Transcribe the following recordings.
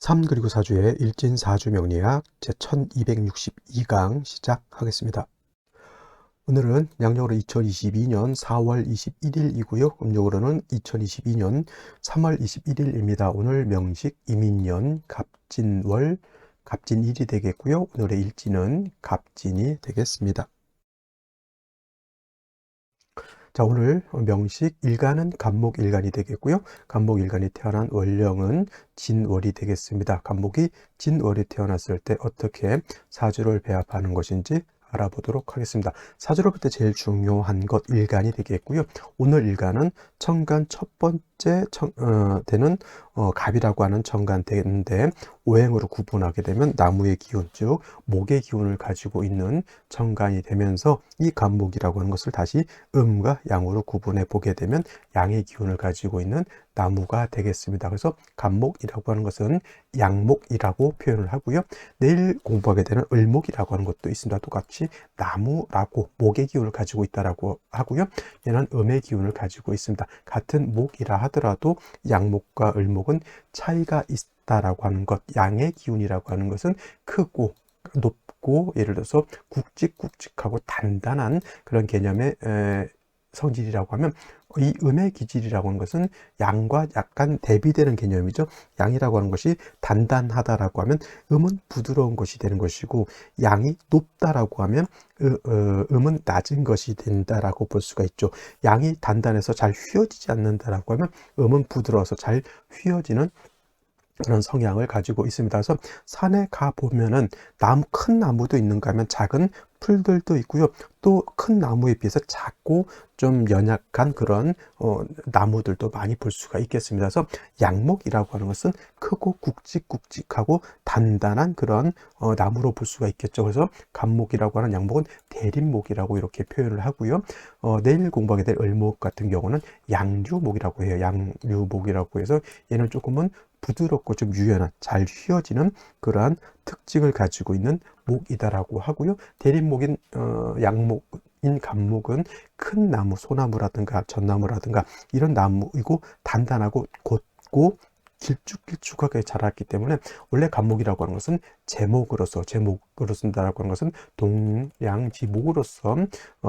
3 그리고 4주의 일진사주 명리학 제1262강 시작하겠습니다. 오늘은 양력으로 2022년 4월 21일이고요. 음력으로는 2022년 3월 21일입니다. 오늘 명식 이민년 갑진월 갑진일이 되겠고요. 오늘의 일진은 갑진이 되겠습니다. 자, 오늘 명식 일간은 갑목일간이 되겠고요. 갑목일간이 태어난 월령은 진월이 되겠습니다. 갑목이 진월이 태어났을 때 어떻게 사주를 배합하는 것인지 알아보도록 하겠습니다. 사주를 볼 때 제일 중요한 것 일간이 되겠고요. 오늘 일간은 천간 첫 번째 되는 갑이라고 하는 천간대인데 오행으로 구분하게 되면 나무의 기운, 즉 목의 기운을 가지고 있는 천간이 되면서 이 갑목이라고 하는 것을 다시 음과 양으로 구분해 보게 되면 양의 기운을 가지고 있는 나무가 되겠습니다. 그래서 갑목이라고 하는 것은 양목이라고 표현을 하고요. 내일 공부하게 되는 을목이라고 하는 것도 있습니다. 똑같이 나무라고 목의 기운을 가지고 있다라고 하고요. 얘는 음의 기운을 가지고 있습니다. 같은 목이라 하더라도 양목과 을목은 차이가 있다라고 하는 것, 양의 기운이라고 하는 것은 크고 높고 예를 들어서 굵직굵직하고 단단한 그런 개념의 성질이라고 하면 이 음의 기질이라고 하는 것은 양과 약간 대비되는 개념이죠. 양이라고 하는 것이 단단하다라고 하면 음은 부드러운 것이 되는 것이고 양이 높다라고 하면 음은 낮은 것이 된다라고 볼 수가 있죠. 양이 단단해서 잘 휘어지지 않는다라고 하면 음은 부드러워서 잘 휘어지는 그런 성향을 가지고 있습니다. 그래서 산에 가 보면은 큰 나무도 있는가 하면 작은 풀들도 있고요. 또 큰 나무에 비해서 작고 좀 연약한 그런 나무들도 많이 볼 수가 있겠습니다. 그래서 양목이라고 하는 것은 크고 굵직굵직하고 단단한 그런 나무로 볼 수가 있겠죠. 그래서 갑목이라고 하는 양목은 대립목이라고 이렇게 표현을 하고요. 내일 공부하게 될 을목 같은 경우는 양류목이라고 해요. 양류목이라고 해서 얘는 조금은 부드럽고 좀 유연한, 잘 휘어지는 그러한 특징을 가지고 있는 목이다라고 하고요. 대립목인 양목인 갑목은 큰 나무, 소나무라든가 전나무라든가 이런 나무이고 단단하고 곧고 길쭉길쭉하게 자랐기 때문에 원래 갑목이라고 하는 것은 제목으로 쓴다라고 하는 것은 동양지목으로서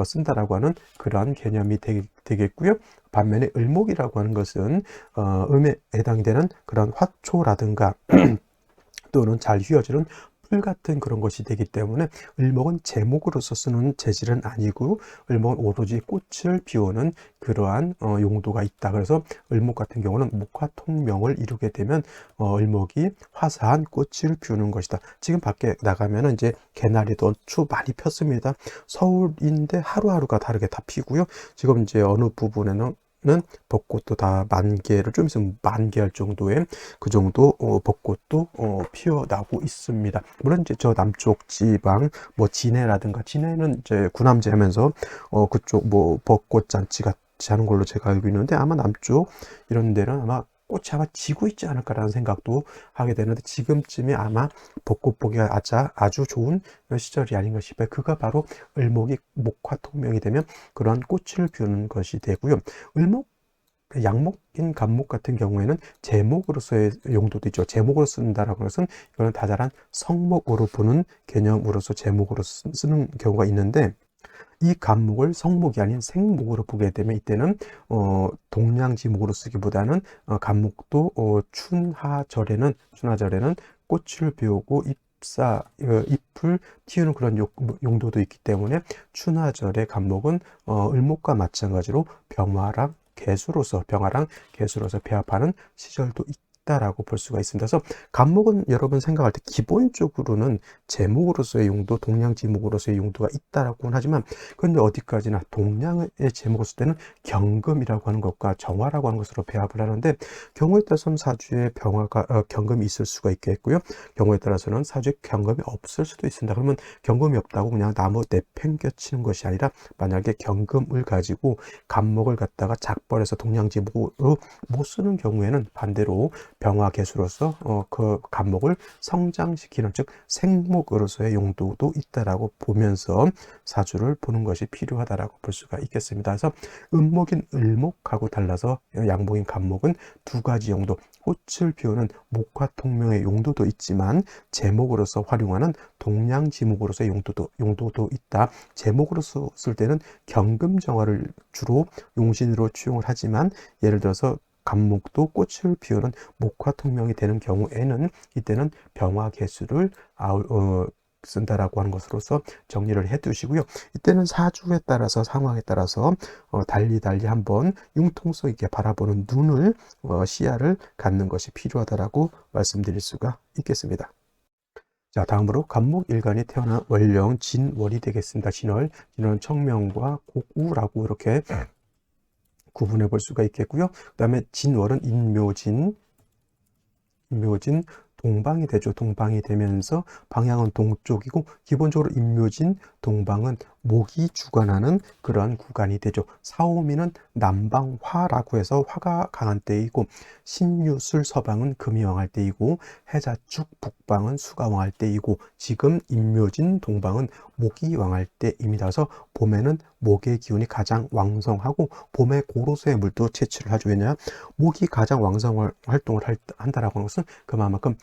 쓴다라고 하는 그러한 개념이 되겠고요. 반면에 을목이라고 하는 것은 음에 해당되는 그런 화초라든가 또는 잘 휘어지는 풀 같은 그런 것이 되기 때문에 을목은 제목으로서 쓰는 재질은 아니고 을목은 오로지 꽃을 피우는 그러한 용도가 있다. 그래서 을목 같은 경우는 목화통명을 이루게 되면 을목이 화사한 꽃을 피우는 것이다. 지금 밖에 나가면 이제 개나리도 추 많이 폈습니다. 서울인데 하루하루가 다르게 다 피고요. 지금 이제 어느 부분에는 벚꽃도 다 만개를 좀 있으면 만개할 정도의 그 정도 벚꽃도 피어나고 있습니다. 물론 이제 저 남쪽 지방 뭐 진해라든가 진해는 이제 구남제 하면서 그쪽 뭐 벚꽃 잔치 같이 하는 걸로 제가 알고 있는데 아마 남쪽 이런 데는 아마 꽃이 아마 지고 있지 않을까라는 생각도 하게 되는데 지금쯤에 아마 벚꽃 보기가 아주 좋은 시절이 아닌가 싶어요. 그가 바로 을목이 목화통명이 되면 그런 꽃을 피우는 것이 되고요. 을목 양목인 갑목 같은 경우에는 제목으로서의 용도도 있죠. 제목으로 쓴다라고 하는 것은 이거는 다자란 성목으로 보는 개념으로서 제목으로 쓰는 경우가 있는데 이 갑목을 성목이 아닌 생목으로 보게 되면 이때는 동양지목으로 쓰기보다는 갑목도 춘하절에는 꽃을 피우고 잎을 틔우는 그런 용도도 있기 때문에 춘하절의 갑목은 을목과 마찬가지로 병화랑 개수로서 배합하는 시절도 있다라고 볼 수가 있습니다. 그래서 갑목은 여러분 생각할 때 기본적으로는 제목으로서의 용도, 동양지목으로서의 용도가 있다라고는 하지만 그런데 어디까지나 동양의 제목을 쓸 때는 경금이라고 하는 것과 정화라고 하는 것으로 배합을 하는데 경우에 따라서는 사주에 경금이 있을 수가 있겠고요. 경우에 따라서는 사주에 경금이 없을 수도 있습니다. 그러면 경금이 없다고 그냥 나무 내팽겨치는 것이 아니라 만약에 경금을 가지고 갑목을 갖다가 작벌해서 동양지목으로 못 쓰는 경우에는 반대로 병화개수로서 그 간목을 성장시키는, 즉 생목으로서의 용도도 있다라고 보면서 사주를 보는 것이 필요하다라고 볼 수가 있겠습니다. 그래서 음목인 을목하고 달라서 양목인 간목은 두 가지 용도, 꽃을 피우는 목화통명의 용도도 있지만 제목으로서 활용하는 동양지목으로서의 용도도 있다. 제목으로서 쓸 때는 경금정화를 주로 용신으로 취용을 하지만, 예를 들어서 간목도 꽃을 피우는 목화통명이 되는 경우에는 이때는 병화개수를 쓴다라고 하는 것으로서 정리를 해 두시고요. 이때는 사주에 따라서, 상황에 따라서 달리 한번 융통성 있게 바라보는 눈을, 시야를 갖는 것이 필요하다라고 말씀드릴 수가 있겠습니다. 자, 다음으로 간목일간이 태어난 월령 진월이 되겠습니다. 진월은 청명과 곡우라고 이렇게 구분해 볼 수가 있겠고요. 그 다음에 진월은 인묘진 동방이 되죠. 동방이 되면서 방향은 동쪽이고, 기본적으로 인묘진 동방은 목이 주관하는 그러한 구간이 되죠. 사오미는 남방화라고 해서 화가 강한 때이고, 신유술 서방은 금이 왕할 때이고, 해자축 북방은 수가 왕할 때이고, 지금 인묘진 동방은 목이 왕할 때입니다. 그래서 봄에는 목의 기운이 가장 왕성하고 봄에 고로쇠의 물도 채취를 하죠. 왜냐? 목이 가장 왕성 활동을 한다라고 하는 것은 그만큼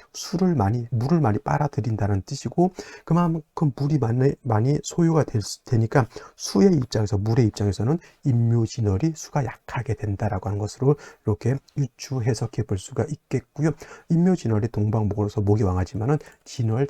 물을 많이 빨아들인다는 뜻이고, 그만큼 물이 많이 소요가 되니까 수의 입장에서, 물의 입장에서는 인묘진월이 수가 약하게 된다라고 하는 것으로 이렇게 유추 해석해 볼 수가 있겠고요. 인묘진월이 동방목으로서 목이 왕하지만은 진월은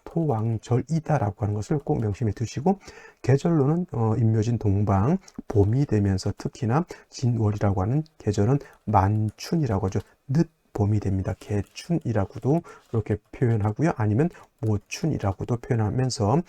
토왕절이다라고 하는 것을 꼭 명심해 두시고, 계절로는 인묘진 동방 봄이 되면서 특히나 진월이라고 하는 계절은 만춘이라고 하죠. 늦 봄이 됩니다. 개춘이라고도 이렇게 표현하고요. 아니면 모춘이라고도 표현하면서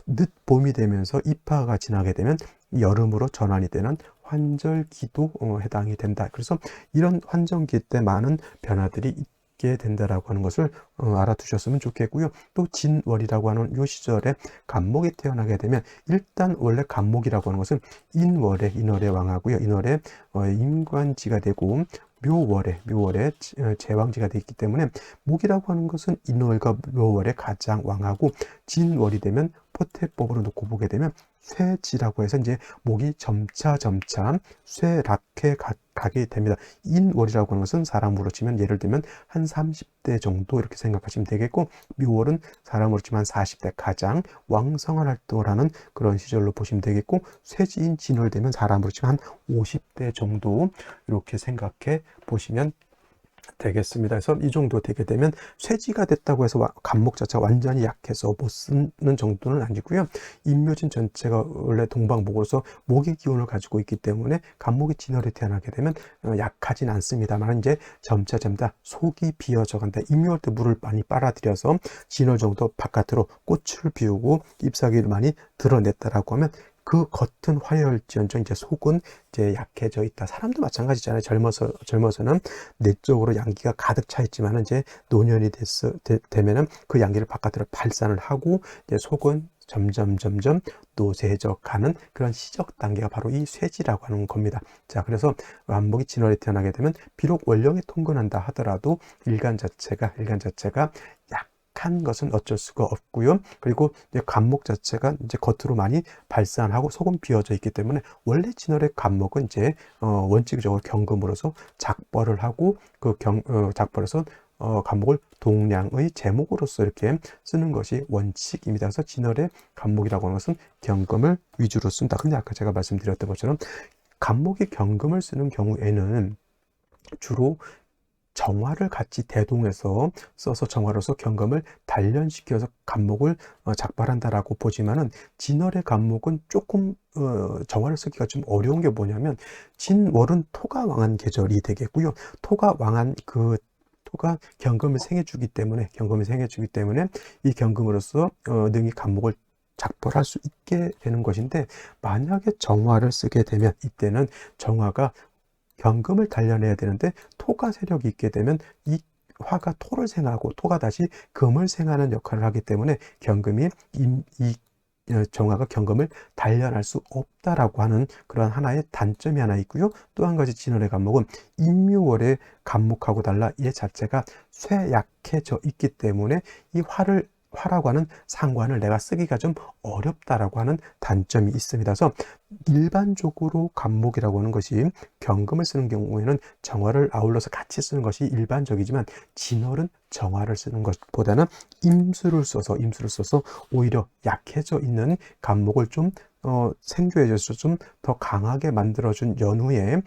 늦 봄이 되면서 입하가 지나게 되면 여름으로 전환이 되는 환절기도 해당이 된다. 그래서 이런 환절기 때 많은 변화들이 있게 된다라고 하는 것을 알아두셨으면 좋겠고요. 또 진월이라고 하는 요 시절에 간목이 태어나게 되면, 일단 원래 간목이라고 하는 것은 인월의 왕하고요. 인월에 임관지가 되고 묘월에 제왕지가 되어 있기 때문에, 목이라고 하는 것은 인월과 묘월에 가장 왕하고, 진월이 되면 포태법으로 놓고 보게 되면 쇠지라고 해서 이제 목이 점차 쇠락해 가게 됩니다. 인월이라고 하는 것은 사람으로 치면 예를 들면 한 30대 정도 이렇게 생각하시면 되겠고, 묘월은 사람으로 치면 40대 가장 왕성한 활동을 하는 그런 시절로 보시면 되겠고, 쇠지인 진월 되면 사람으로 치면 한 50대 정도 이렇게 생각해 보시면 되겠습니다. 그래서 이 정도 되게 되면 쇠지가 됐다고 해서 간목 자체가 완전히 약해서 못 쓰는 정도는 아니고요. 인묘진 전체가 원래 동방목으로서 목의 기운을 가지고 있기 때문에 간목이 진월에 태어나게 되면 약하진 않습니다만, 이제 점차 속이 비어져 간다. 인묘할 때 물을 많이 빨아들여서 진월 정도 바깥으로 꽃을 피우고 잎사귀를 많이 드러냈다라고 하면, 그 겉은 화려할지언정 이제 속은 이제 약해져 있다. 사람도 마찬가지잖아요. 젊어서는 내적으로 양기가 가득 차 있지만, 이제 노년이 되면은 그 양기를 바깥으로 발산을 하고, 이제 속은 점점 노쇠져 가는 그런 시적 단계가 바로 이 쇠지라고 하는 겁니다. 자, 그래서 간목이 진월에 태어나게 되면 비록 월령에 통근한다 하더라도 일간 자체가 약한 것은 어쩔 수가 없고요. 그리고 이제 간목 자체가 이제 겉으로 많이 발산하고 속은 비어져 있기 때문에, 원래 진월의 간목은 이제 원칙적으로 경금으로서 작벌을 하고, 작벌에서 간목을 동량의 제목으로서 이렇게 쓰는 것이 원칙입니다. 그래서 진월의 간목이라고 하는 것은 경금을 위주로 쓴다. 근데 아까 제가 말씀드렸던 것처럼 간목이 경금을 쓰는 경우에는 주로 정화를 같이 대동해서 써서 정화로서 경금을 단련시켜서 간목을 작발한다라고 보지만은, 진월의 간목은 조금 정화를 쓰기가 좀 어려운 게 뭐냐면, 진월은 토가 왕한 계절이 되겠고요. 토가 경금을 생해주기 때문에 이 경금으로서 능히 간목을 작벌할 수 있게 되는 것인데, 만약에 정화를 쓰게 되면 이때는 정화가 경금을 단련해야 되는데 토가 세력이 있게 되면 이 화가 토를 생하고 토가 다시 금을 생하는 역할을 하기 때문에 경금이 이 정화가 경금을 단련할 수 없다라고 하는 그런 하나의 단점이 하나 있고요. 또 한 가지 진월의 간목은 임묘월의 간목하고 달라 얘 자체가 쇠약해져 있기 때문에 이 화라고 하는 상관을 내가 쓰기가 좀 어렵다라고 하는 단점이 있습니다. 그래서 일반적으로 간목이라고 하는 것이 경금을 쓰는 경우에는 정화를 아울러서 같이 쓰는 것이 일반적이지만 진월은 정화를 쓰는 것보다는 임수를 써서 오히려 약해져 있는 간목을 좀 생교해져서 좀 더 강하게 만들어준 연후에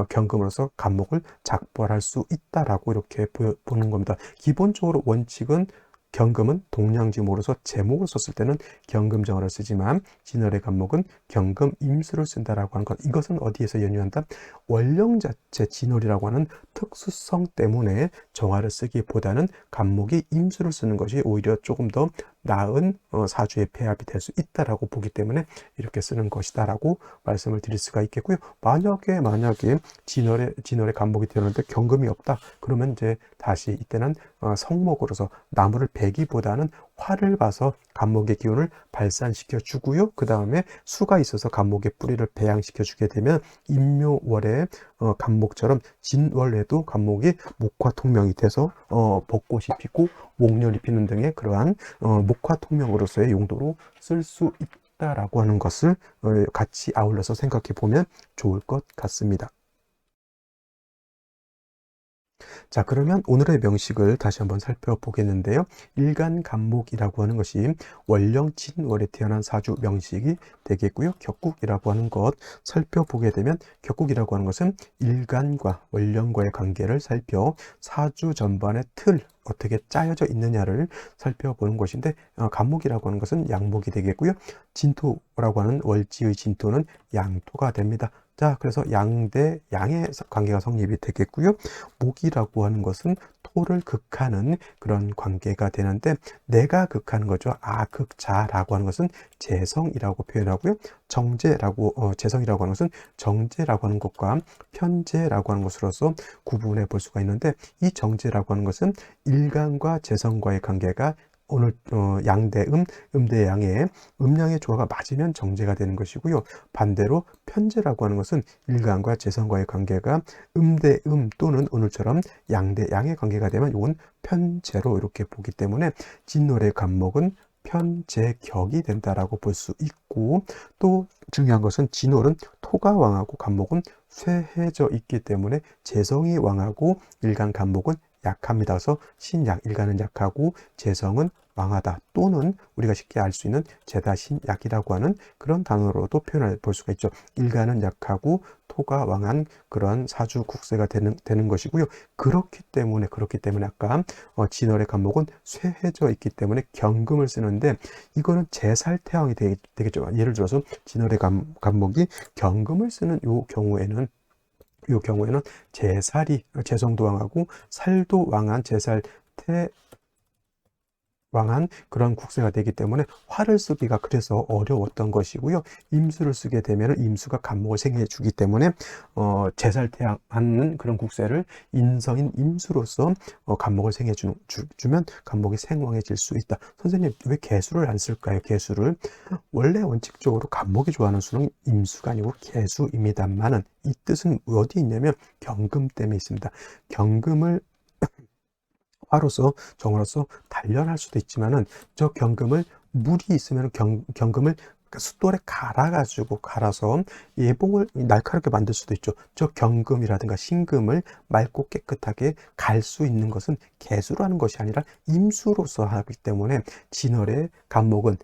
경금으로서 간목을 작벌할 수 있다라고 이렇게 보는 겁니다. 기본적으로 원칙은 경금은 동량지목으로서 제목을 썼을 때는 경금정화를 쓰지만 진월의 간목은 경금 임수를 쓴다라고 하는 것. 이것은 어디에서 연유한다? 원령 자체 진월이라고 하는 특수성 때문에 정화를 쓰기보다는 간목이 임수를 쓰는 것이 오히려 조금 더 나은 사주의 배합이 될 수 있다라고 보기 때문에 이렇게 쓰는 것이다라고 말씀을 드릴 수가 있겠고요. 만약에 진월의 간목이 되었는데 경금이 없다. 그러면 이제 다시 이때는 성목으로서 나무를 베기보다는 화를 봐서 간목의 기운을 발산시켜 주고요. 그 다음에 수가 있어서 간목의 뿌리를 배양시켜 주게 되면 임묘월의 간목처럼 진월에도 간목이 목화통명이 돼서 벚꽃이 피고 목련이 피는 등의 그러한 목화통명으로서의 용도로 쓸 수 있다라고 하는 것을 같이 아울러서 생각해 보면 좋을 것 같습니다. 자, 그러면 오늘의 명식을 다시 한번 살펴보겠는데요. 일간간목이라고 하는 것이 월령 진월에 태어난 사주 명식이 되겠고요. 격국이라고 하는 것 살펴보게 되면 격국이라고 하는 것은 일간과 월령과의 관계를 살펴 사주 전반의 틀 어떻게 짜여져 있느냐를 살펴보는 것인데 간목이라고 하는 것은 양목이 되겠고요. 진토라고 하는 월지의 진토는 양토가 됩니다. 자, 그래서 양대 양의 관계가 성립이 되겠고요. 목이라고 하는 것은 토를 극하는 그런 관계가 되는데 내가 극하는 거죠. 극자라고 하는 것은 재성이라고 표현하고요. 재성이라고 하는 것은 정제라고 하는 것과 편제라고 하는 것으로서 구분해 볼 수가 있는데 이 정제라고 하는 것은 일간과 재성과의 관계가 오늘 양대음, 음대양의 음양의 조화가 맞으면 정제가 되는 것이고요. 반대로 편제라고 하는 것은 일간과 재성과의 관계가 음대음 또는 오늘처럼 양대양의 관계가 되면 이건 편제로 이렇게 보기 때문에 진월의 간목은 편제격이 된다라고 볼 수 있고 또 중요한 것은 진월은 토가 왕하고 간목은 쇠해져 있기 때문에 재성이 왕하고 일간 간목은 약합니다. 그래서 신약, 일간은 약하고 재성은 왕하다 또는 우리가 쉽게 알 수 있는 재다신약이라고 하는 그런 단어로도 표현해 볼 수가 있죠. 일간은 약하고 토가 왕한 그런 사주 국세가 되는 것이고요. 그렇기 때문에 아까 진월의 간목은 쇠해져 있기 때문에 경금을 쓰는데 이거는 재살태왕이 되겠죠. 예를 들어서 진월의 간목이 경금을 쓰는 이 경우에는 재성도 왕하고 살도 왕한 재살태 왕한 그런 국세가 되기 때문에 화를 쓰기가 그래서 어려웠던 것이고요. 임수를 쓰게 되면 임수가 간목을 생해 주기 때문에 재살태하는 그런 국세를 인성인 임수로서 간목을 생해 주면 간목이 생왕해질 수 있다. 선생님 왜 개수를 안 쓸까요? 개수를 원래 원칙적으로 간목이 좋아하는 수는 임수가 아니고 개수입니다만은 이 뜻은 어디 있냐면 경금 때문에 있습니다. 경금을 화로서 정으로서 단련할 수도 있지만은 저 경금을 물이 있으면 경금을 숫돌에 갈아서 예봉을 날카롭게 만들 수도 있죠. 저 경금이라든가 신금을 맑고 깨끗하게 갈 수 있는 것은 개수로 하는 것이 아니라 임수로서 하기 때문에 진월의 간목은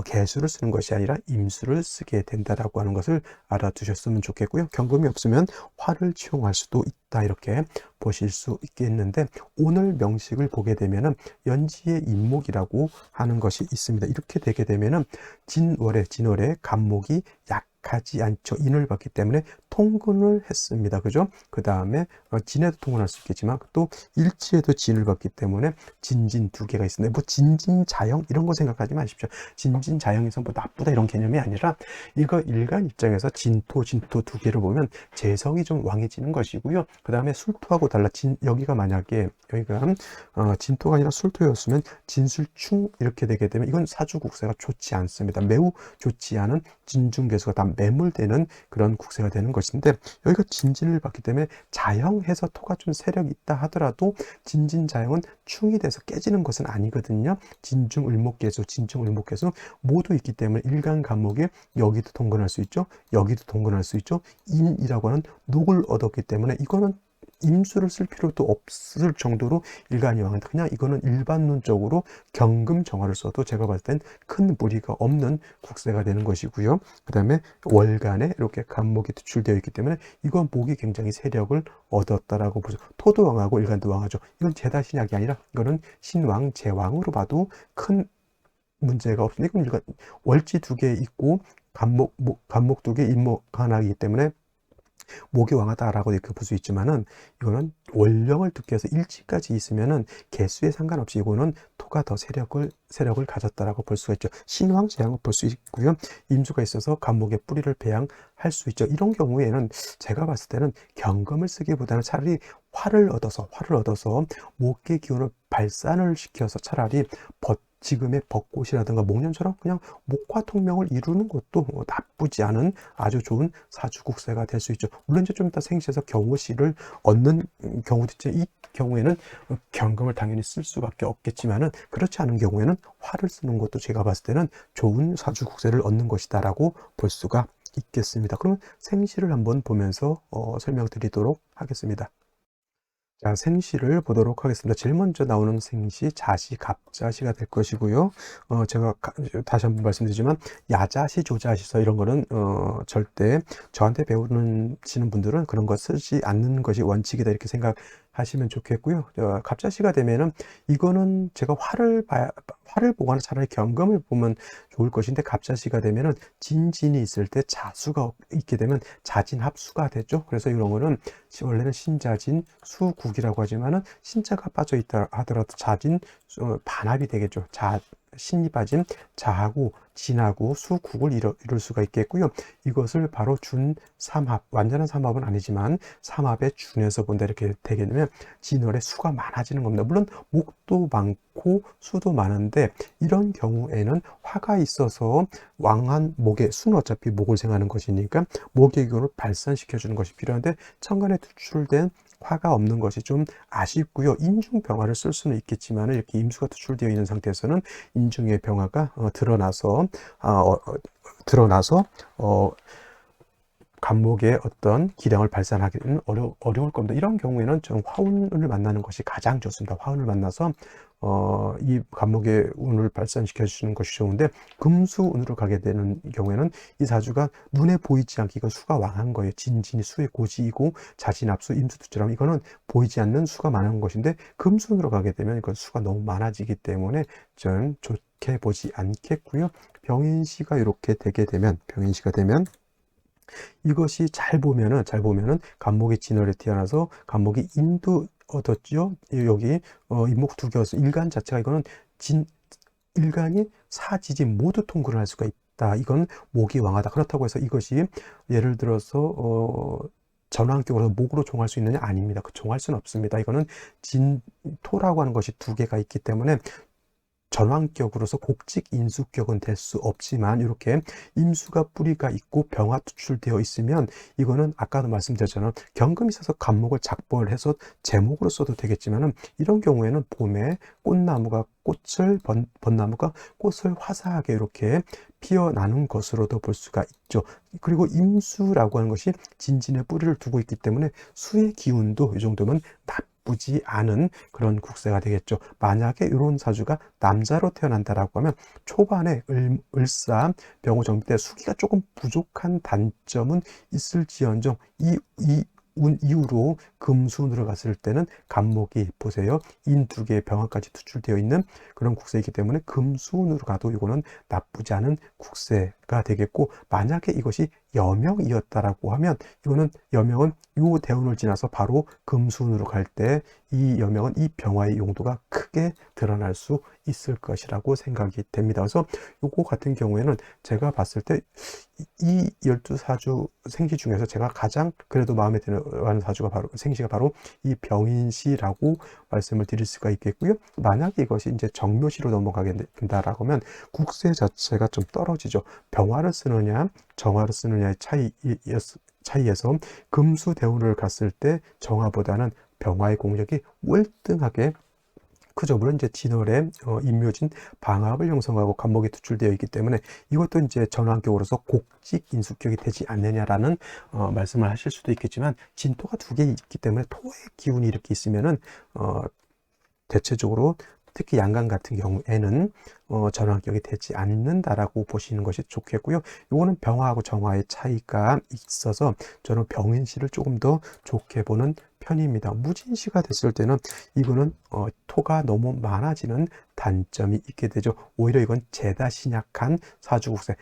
개수를 쓰는 것이 아니라 임수를 쓰게 된다라고 하는 것을 알아두셨으면 좋겠고요. 경금이 없으면 화를 취용할 수도 있다 이렇게 보실 수 있겠는데 오늘 명식을 보게 되면은 연지의 임목이라고 하는 것이 있습니다. 이렇게 되게 되면은 진월의 간목이 가지 않죠. 인을 받기 때문에 통근을 했습니다. 그죠? 그 다음에 진에도 통근할 수 있겠지만 또 일지에도 진을 받기 때문에 진진 두 개가 있습니다. 뭐 진진자형 이런 거 생각하지 마십시오. 진진자형에서 뭐 나쁘다 이런 개념이 아니라 이거 일간 입장에서 진토 두 개를 보면 재성이 좀 왕해지는 것이고요. 그 다음에 술토하고 달라. 여기가 만약에 여기가 진토가 아니라 술토였으면 진술충 이렇게 되게 되면 이건 사주 국세가 좋지 않습니다. 매우 좋지 않은 진중개수가 다 매몰되는 그런 국세가 되는 것인데 여기가 진진을 받기 때문에 자형해서 토가 좀 세력이 있다 하더라도 진진자형은 충이 돼서 깨지는 것은 아니거든요. 진중을목개수, 진중을목개수 모두 있기 때문에 일간 간목이 여기도 통근할 수 있죠. 여기도 통근할 수 있죠. 인이라고 하는 녹을 얻었기 때문에 이거는 임수를 쓸 필요도 없을 정도로 일간이 왕한다. 그냥 이거는 일반론적으로 경금 정화를 써도 제가 봤을 땐 큰 무리가 없는 국세가 되는 것이고요. 그 다음에 월간에 이렇게 간목이 투출되어 있기 때문에 이건 목이 굉장히 세력을 얻었다라고 보죠. 토도 왕하고 일간도 왕하죠. 이건 제다 신약이 아니라 이거는 신왕, 제왕으로 봐도 큰 문제가 없습니다. 이건 일간 월지 두 개 있고 간목 두 개, 인목 하나이기 때문에 목이 왕하다라고 이렇게 볼 수 있지만은 이거는 월령을 듣기 위해서 일지까지 있으면은 개수에 상관없이 이거는 토가 더 세력을 가졌다라고 볼 수가 있죠. 신왕 제왕을 볼 수 있고요. 임수가 있어서 간목의 뿌리를 배양할 수 있죠. 이런 경우에는 제가 봤을 때는 경금을 쓰기보다는 차라리 화를 얻어서 목의 기운을 발산을 시켜서 차라리 지금의 벚꽃이라든가 목련처럼 그냥 목화 통명을 이루는 것도 나쁘지 않은 아주 좋은 사주국세가 될 수 있죠. 물론 이제 좀 이따 생시에서 경호시를 얻는 경우도 있죠. 이 경우에는 경금을 당연히 쓸 수밖에 없겠지만은 그렇지 않은 경우에는 화를 쓰는 것도 제가 봤을 때는 좋은 사주국세를 얻는 것이다라고 볼 수가 있겠습니다. 그러면 생시를 한번 보면서 설명드리도록 하겠습니다. 자, 생시를 보도록 하겠습니다. 제일 먼저 나오는 생시, 자시, 갑자시가 될 것이고요. 제가 다시 한번 말씀드리지만, 야자시, 조자시서 이런 거는, 절대 저한테 배우시는 분들은 그런 거 쓰지 않는 것이 원칙이다. 이렇게 생각하시면 좋겠고요. 갑자시가 되면은, 이거는 제가 화를 보거나 차라리 경금을 보면 좋을 것인데, 갑자시가 되면은 진진이 있을 때 자수가 있게 되면 자진합수가 되죠. 그래서 이런 거는 원래는 신자진, 수국이라고 하지만은 신자가 빠져 있다 하더라도 자진, 반합이 되겠죠. 신이 빠진 자하고 진하고 수국을 이룰 수가 있겠고요. 이것을 바로 준삼합, 완전한 삼합은 아니지만 삼합의 준에서 본다 이렇게 되게 되면 진월에 수가 많아지는 겁니다. 물론 목도 많고 수도 많은데 이런 경우에는 화가 있어서 왕한 목에, 수는 어차피 목을 생하는 것이니까 목의 기운을 발산시켜주는 것이 필요한데 천간에 투출된 화가 없는 것이 좀 아쉽고요. 인중병화를 쓸 수는 있겠지만 이렇게 임수가 투출되어 있는 상태에서는 인중의 병화가 드러나서 간목의 어떤 기량을 발산하기는 어려울 겁니다. 이런 경우에는 좀 화운을 만나는 것이 가장 좋습니다. 화운을 만나서 이 간목의 운을 발산시켜 주시는 것이 좋은데 금수운으로 가게 되는 경우에는 이 사주가 눈에 보이지 않게 이건 수가 왕한 거예요. 진진이 수의 고지이고 자진합수 임수투처럼 이거는 보이지 않는 수가 많은 것인데 금수운으로 가게 되면 이건 수가 너무 많아지기 때문에 좀 좋게 보지 않겠고요. 병인시가 이렇게 되게 되면 이것이 잘 보면은 간목이 진월에 태어나서 간목이 인도 얻었죠. 여기 인목 두 개여서 일간 자체가 이거는 일간이 사지지 모두 통근을 할 수가 있다. 이건 목이 왕하다. 그렇다고 해서 이것이 예를 들어서 전환격으로 목으로 종할 수 있느냐? 아닙니다. 그 종할 수는 없습니다. 이거는 진토라고 하는 것이 두 개가 있기 때문에 전환격으로서 곡직 인수격은 될 수 없지만 이렇게 임수가 뿌리가 있고 병화 투출되어 있으면 이거는 아까도 말씀드렸잖아요. 경금이 있어서 간목을 작벌해서 제목으로 써도 되겠지만은 이런 경우에는 봄에 벚나무가 꽃을 화사하게 이렇게 피어나는 것으로도 볼 수가 있죠. 그리고 임수라고 하는 것이 진진의 뿌리를 두고 있기 때문에 수의 기운도 이 정도면 나쁘지 않은 그런 국세가 되겠죠. 만약에 이런 사주가 남자로 태어난다라고 하면 초반에 을사, 병호 정비 때 수기가 조금 부족한 단점은 있을지언정 이 운 이후로 금수운으로 갔을 때는 간목이 보세요. 인 두 개의 병화까지 투출되어 있는 그런 국세이기 때문에 금수운으로 가도 이거는 나쁘지 않은 국세가 되겠고, 만약에 이것이 여명이었다라고 하면 이거는 여명은 요 대운을 지나서 바로 금수운으로 갈 때 이 여명은 이 병화의 용도가 크게 드러날 수 있을 것이라고 생각이 됩니다. 그래서 요거 같은 경우에는 제가 봤을 때 이 12사주 생시 중에서 제가 가장 그래도 마음에 드는 사주가 바로 생시가 바로 이 병인시라고 말씀을 드릴 수가 있겠고요. 만약에 이것이 이제 정묘시로 넘어가게 된다라고 하면 국세 자체가 좀 떨어지죠. 병화를 쓰느냐 정화를 쓰느냐의 차이에서 금수대운을 갔을 때 정화보다는 병화의 공력이 월등하게 크죠. 물론 이제 진월에 임묘진 방합을 형성하고 간목이 투출되어 있기 때문에 이것도 이제 전환격으로서 곡직 인수격이 되지 않느냐라는 말씀을 하실 수도 있겠지만, 진토가 두 개 있기 때문에 토의 기운이 이렇게 있으면은 대체적으로 특히 양간 같은 경우에는 전환격이 되지 않는다라고 보시는 것이 좋겠고요. 이거는 병화하고 정화의 차이가 있어서 저는 병인시를 조금 더 좋게 보는 편입니다. 무진시가 됐을 때는 이거는 토가 너무 많아지는 단점이 있게 되죠. 오히려 이건 재다 신약한 사주국세,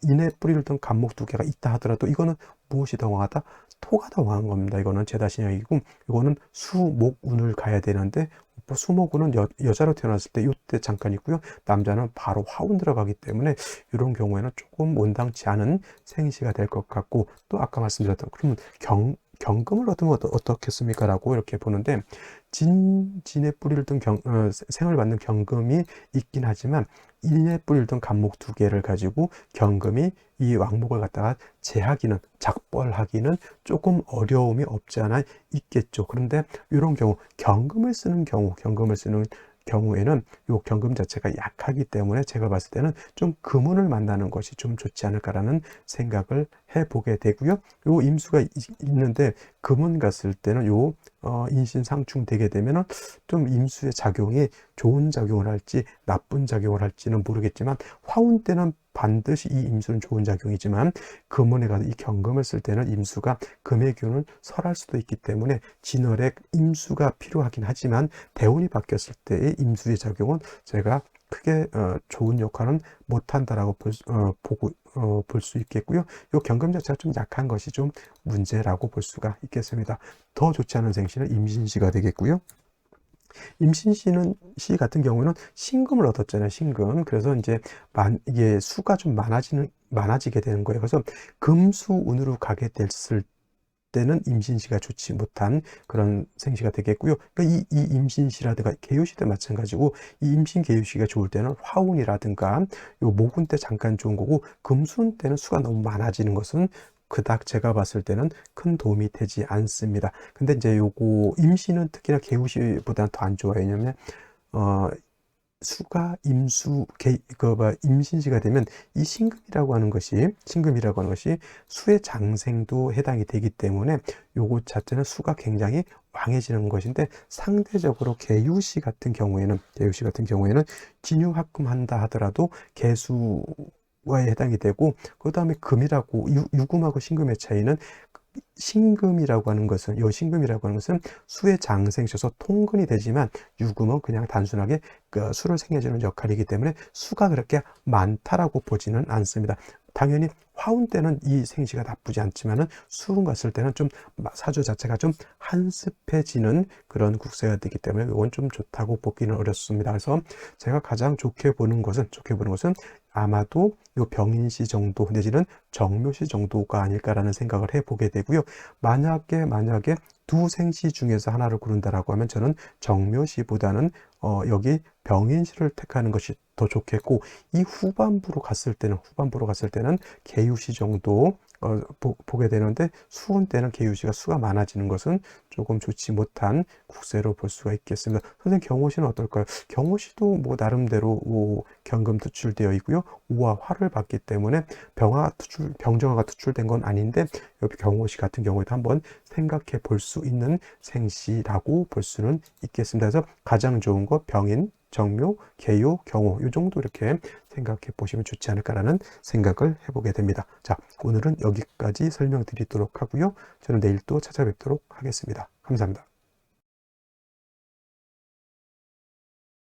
인에 뿌리를 둔 간목 두 개가 있다 하더라도 이거는 무엇이 더 강하다? 토가 더 강한 겁니다. 이거는 재다 신약이고, 이거는 수목운을 가야 되는데 수목운은 여자로 태어났을 때 이때 잠깐 있고요. 남자는 바로 화운 들어가기 때문에 이런 경우에는 조금 원당치 않은 생시가 될 것 같고, 또 아까 말씀드렸던 그러면 경금을 얻으면 어떻겠습니까? 라고 이렇게 보는데, 진에 뿌리를 둔 생을 받는 경금이 있긴 하지만 인에 뿌리를 둔 간목 두 개를 가지고 경금이 이 왕목을 갖다가 제하기는, 작벌하기는 조금 어려움이 없지 않아 있겠죠. 그런데 이런 경우 경금을 쓰는 경우에는 요 경금 자체가 약하기 때문에 제가 봤을 때는 좀 금운을 만나는 것이 좀 좋지 않을까라는 생각을 해보게 되고요. 요 임수가 있는데 금운 갔을 때는 요 인신상충 되게 되면은 좀 임수의 작용이 좋은 작용을 할지 나쁜 작용을 할지는 모르겠지만, 화운 때는 반드시 이 임수는 좋은 작용이지만 금운에 가서 이 경금을 쓸 때는 임수가 금의 기운을 설할 수도 있기 때문에 진월에 임수가 필요하긴 하지만 대운이 바뀌었을 때의 임수의 작용은 제가 크게 좋은 역할은 못한다라고 볼 수 있겠고요. 이 경금 자체가 좀 약한 것이 좀 문제라고 볼 수가 있겠습니다. 더 좋지 않은 생시는 임신시가 되겠고요. 임신시 같은 경우는 신금을 얻었잖아요. 신금. 그래서 이제 이게 수가 좀 많아지게 되는 거예요. 그래서 금수운으로 가게 됐을 때는 임신시가 좋지 못한 그런 생시가 되겠고요. 그러니까 이 임신시라든가 개유시도 마찬가지고, 이 임신 개유시가 좋을 때는 화운이라든가 요 모군 때 잠깐 좋은 거고, 금수운 때는 수가 너무 많아지는 것은 그닥 제가 봤을 때는 큰 도움이 되지 않습니다. 근데 이제 요거 임신은 특히나 개우시보다는 더 안 좋아요. 왜냐면 수가 임신시가 되면 이 신금이라고 하는 것이 수의 장생도 해당이 되기 때문에 요거 자체는 수가 굉장히 왕해지는 것인데, 상대적으로 개유시 같은 경우에는 진유합금한다 하더라도 개수와에 해당이 되고, 그 다음에 금이라고 유금하고 신금의 차이는, 신금이라고 하는 것은 수의 장생셔서 통근이 되지만 유금은 그냥 단순하게 수를 생겨주는 역할이기 때문에 수가 그렇게 많다라고 보지는 않습니다. 당연히 화운 때는 이 생시가 나쁘지 않지만은 수운 갔을 때는 좀 사주 자체가 좀 한습해지는 그런 국세가 되기 때문에 이건 좀 좋다고 보기는 어렵습니다. 그래서 제가 가장 좋게 보는 것은 아마도 요 병인시 정도 내지는 정묘시 정도가 아닐까라는 생각을 해보게 되고요. 만약에 두 생시 중에서 하나를 고른다라고 하면 저는 정묘시보다는 여기 병인시를 택하는 것이 더 좋겠고, 이 후반부로 갔을 때는 개유시 정도 보게 되는데, 수운 때는 개유시가 수가 많아지는 것은 조금 좋지 못한 국세로 볼 수가 있겠습니다. 선생님, 경호시는 어떨까요? 경호시도 뭐 나름대로 경금 투출되어 있고요. 우와 화를 받기 때문에 병정화가 투출된 건 아닌데, 여기 경호시 같은 경우에도 한번 생각해 볼 수 있는 생시라고 볼 수는 있겠습니다. 그래서 가장 좋은 거 병인, 정묘, 계요, 경호 이 정도 이렇게 생각해 보시면 좋지 않을까라는 생각을 해보게 됩니다. 자, 오늘은 여기까지 설명드리도록 하고요. 저는 내일 또 찾아뵙도록 하겠습니다. 감사합니다.